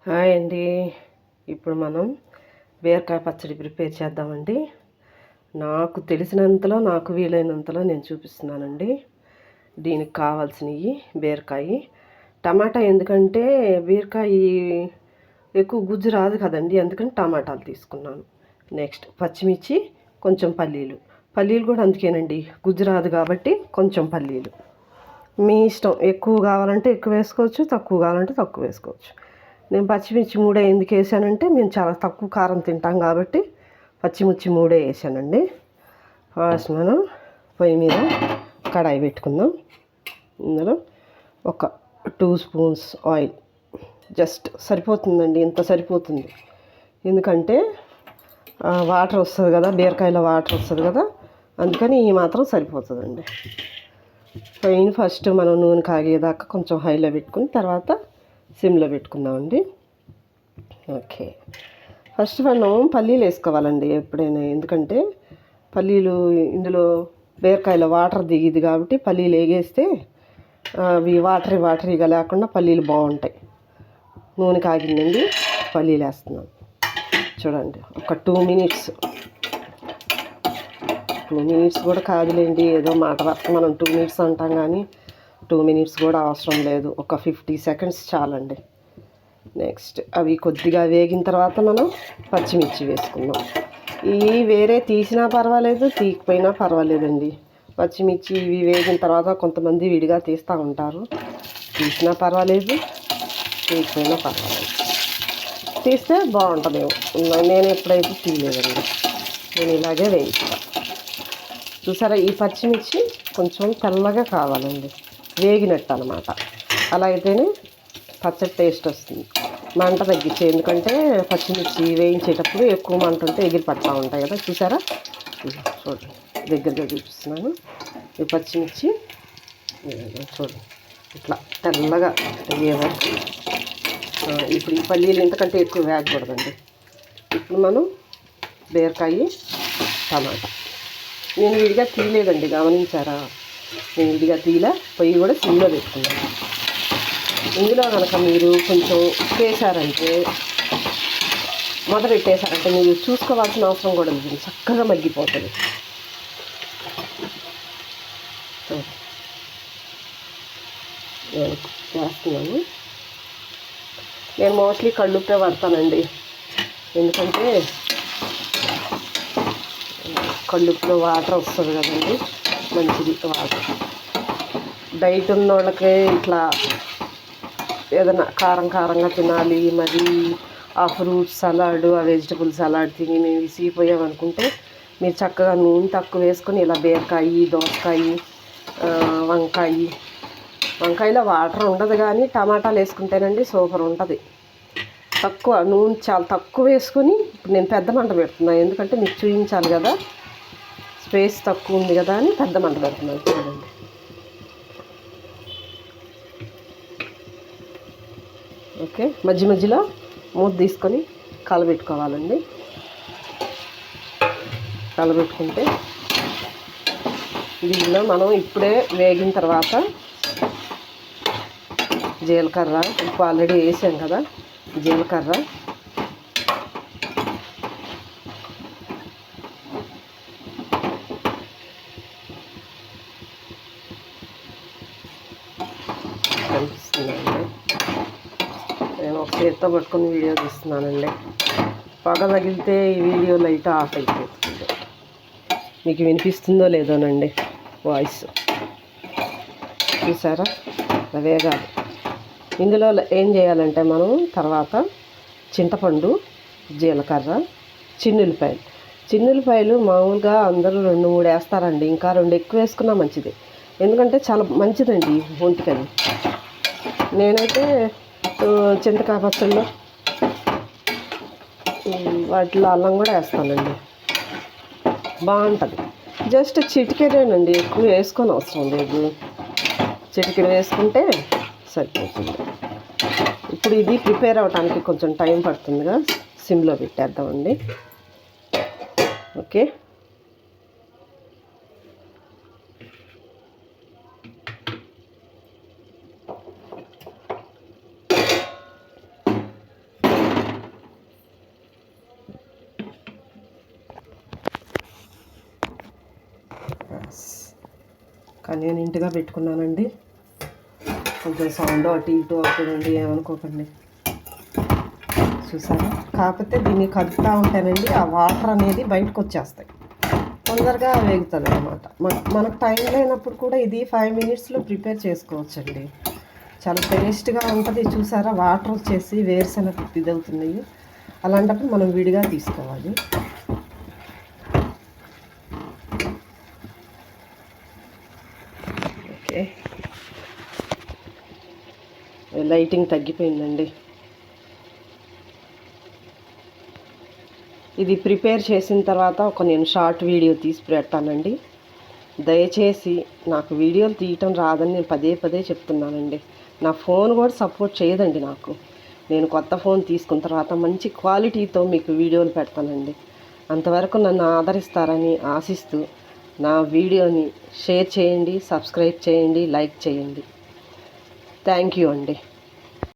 Hi అండి. ఇప్పుడు మనం బీరకాయ పచ్చడి ప్రిపేర్ చేద్దామండి. నాకు తెలిసినంతలో, నాకు వీలైనంతలో నేను చూపిస్తున్నానండి. దీనికి కావాల్సినవి బీరకాయ, టమాటా. ఎందుకంటే బీరకాయ ఎక్కువ గుజ్జు రాదు కదండి, అందుకని టమాటాలు తీసుకున్నాను. నెక్స్ట్ పచ్చిమిర్చి, కొంచెం పల్లీలు కూడా అందుకేనండి, గుజ్జు రాదు కాబట్టి కొంచెం పల్లీలు. మీ ఇష్టం, ఎక్కువ కావాలంటే ఎక్కువ వేసుకోవచ్చు, తక్కువ కావాలంటే తక్కువ వేసుకోవచ్చు. నేను పచ్చిమిర్చి మూడే ఎందుకు వేసానంటే మేము చాలా తక్కువ కారం తింటాం కాబట్టి పచ్చిమిర్చి మూడే వేసానండి. ఫస్ట్ మనం పొయ్యి మీద కడాయి పెట్టుకుందాం. ఇందులో ఒక 2 స్పూన్స్ ఆయిల్ జస్ట్ సరిపోతుందండి, ఇంత సరిపోతుంది. ఎందుకంటే వాటర్ వస్తుంది కదా, బీరకాయలో వాటర్ వస్తుంది కదా, అందుకని ఈ మాత్రం సరిపోతుందండి. పొయ్యిని ఫస్ట్ మనం నూనె కాగేదాకా కొంచెం హైలో పెట్టుకుని తర్వాత సిమ్లో పెట్టుకుందామండి. ఓకే, ఫస్ట్ మనం పల్లీలు వేసుకోవాలండి ఎప్పుడైనా. ఎందుకంటే పల్లీలు ఇందులో బీరకాయలో వాటర్ దిగిది కాబట్టి పల్లీలు వేగేస్తే అవి వాటరీగా లేకుండా పల్లీలు బాగుంటాయి. నూనె కాగిందండి, పల్లీలు వేస్తున్నాను. చూడండి, ఒక 2 మినిట్స్ కూడా కాదులేండి, ఏదో మాట వరకు మనం 2 మినిట్స్ అంటాం కానీ 2 మినిట్స్ కూడా అవసరం లేదు, ఒక 50 సెకండ్స్ చాలండి. నెక్స్ట్ అవి కొద్దిగా వేగిన తర్వాత మనం పచ్చిమిర్చి వేసుకుందాం. ఇవి వేరే తీసినా పర్వాలేదు, తీయకపోయినా పర్వాలేదండి. పచ్చిమిర్చి ఇవి వేగిన తర్వాత కొంతమంది విడిగా తీస్తూ ఉంటారు, తీసినా పర్వాలేదు, తీయకపోయినా పర్వాలేదు. తీస్తే బాగుంటుందేమో, నేను ఎప్పుడైతే తీయలేదండి, నేను ఇలాగే వేయిస్తాను. చూసారా, ఈ పచ్చిమిర్చి కొంచెం తెల్లగా కావాలండి, వేగినట్టు అనమాట. అలా అయితేనే పచ్చడి టేస్ట్ వస్తుంది. మంట తగ్గించే, ఎందుకంటే పచ్చిమిర్చి వేయించేటప్పుడు ఎక్కువ మంట ఉంటే ఎగిరి పడతా ఉంటాయి కదా. చూసారా, చూడండి, దగ్గరగా చూపిస్తున్నాను. ఈ పచ్చిమిర్చి చూడండి ఇట్లా తెల్లగా అయ్యేవరకు. ఇప్పుడు ఈ పల్లీలు ఇంతకంటే ఎక్కువ వేగకూడదండి. ఇప్పుడు మనం బీరకాయ, టమాటా నేను విడిగా తీయలేదండి, గమనించారా? నేను విడిగా తీయలే, పొయ్యి కూడా సిమ్లో పెట్టుకున్నాను. ఇందులో కనుక మీరు కొంచెం వేసారంటే, పెట్టేశారంటే మీరు చూసుకోవాల్సిన అవసరం కూడా లేదు, చక్కగా మగ్గిపోతుంది. నేను వేస్తున్నాను. నేను మోస్ట్లీ కళ్ళుప్పే పడతానండి, ఎందుకంటే కళ్ళుప్పులో వాటర్ వస్తుంది కదండి, మంచిది వాటర్. డైట్ ఉన్న వాళ్ళకి ఇట్లా ఏదైనా కారంగా తినాలి, మరి ఆ ఫ్రూట్స్ సలాడ్, ఆ వెజిటబుల్ సలాడ్ తిని మేము విసిగిపోయామనుకుంటే మీరు చక్కగా నూనె తక్కువ వేసుకొని ఇలా బీరకాయ, దోసకాయ, వంకాయలో వాటర్ ఉండదు కానీ టమాటాలు వేసుకుంటేనండి సూపర్ ఉంటుంది. తక్కువ నూనె చాలా తక్కువ వేసుకొని, ఇప్పుడు నేను పెద్ద మంట పెడుతున్నాను ఎందుకంటే మీకు చూపించాలి కదా, స్పేస్ తక్కువ ఉంది కదా అని పెద్ద మంట పెడుతున్నాను. చూడండి, ఓకే. మధ్యలో మూత తీసుకొని కలబెట్టుకోవాలండి. కలబెట్టుకుంటే దీనిలో మనం ఇప్పుడే వేగిన తర్వాత జీలకర్ర, ఉప్పు ఆల్రెడీ వేసాం కదా, జీలకర్ర, కనిపిస్తుందండి. నేను ఒక చేత్తో పట్టుకొని వీడియో తీస్తున్నానండి. పొగ తగిలితే ఈ వీడియో లైట్ ఆఫ్ అయిపోతుంది. మీకు వినిపిస్తుందో లేదోనండి వాయిస్. చూసారా, వేగాలి. ఇందులో ఏం చేయాలంటే మనం తర్వాత చింతపండు, జీలకర్ర, చిన్నులపాయలు మామూలుగా అందరూ 2-3 వేస్తారండి, ఇంకా 2 ఎక్కువ వేసుకున్నా మంచిది, ఎందుకంటే చాలా మంచిదండి ఒంటికది. నేనైతే చింతకాయ పచ్చళ్ళు వాటిలో అల్లం కూడా వేస్తానండి, బాగుంటుంది. జస్ట్ చిటికెడేనండి, ఎక్కువ వేసుకొని అవసరం లేదు, చిటికెడు వేసుకుంటే సరిపోతుంది. ఇప్పుడు ఇది ప్రిపేర్ అవ్వడానికి కొంచెం టైం పడుతుందిగా, సిమ్లో పెట్టేద్దామండి. ఓకే, కన్వీనియంట్గా పెట్టుకున్నానండి. కొంచెం సౌండ్ అటు ఇటు అవుతుందండి, ఏమనుకోకండి. చూసారా? కాకపోతే దీన్ని కలుపుతూ ఉంటానండి, ఆ వాటర్ అనేది బయటకు వచ్చేస్తాయి, తొందరగా వేగుతుంది అనమాట. మనకు టైం లేనప్పుడు కూడా ఇది 5 మినిట్స్లో ప్రిపేర్ చేసుకోవచ్చండి. చాలా టేస్ట్గా ఉంటుంది. చూసారా? వాటర్ వచ్చేసి వేరుశనగ ఇదవుతున్నాయి. అలాంటప్పుడు మనం విడిగా తీసుకోవాలి. ఓకే, లైటింగ్ తగ్గిపోయిందండి. ఇది ప్రిపేర్ చేసిన తర్వాత నేను షార్ట్ వీడియో తీసి పెడతానండి. దయచేసి నాకు వీడియోలు తీయటం రాదని నేను పదే పదే చెప్తున్నానండి. నా ఫోన్ కూడా సపోర్ట్ చేయదండి నాకు. నేను కొత్త ఫోన్ తీసుకున్న తర్వాత మంచి క్వాలిటీతో మీకు వీడియోలు పెడతానండి. అంతవరకు నన్ను ఆదరిస్తారని ఆశిస్తూ నా వీడియోని షేర్ చేయండి, సబ్స్క్రైబ్ చేయండి, లైక్ చేయండి. థ్యాంక్ యూ అండి.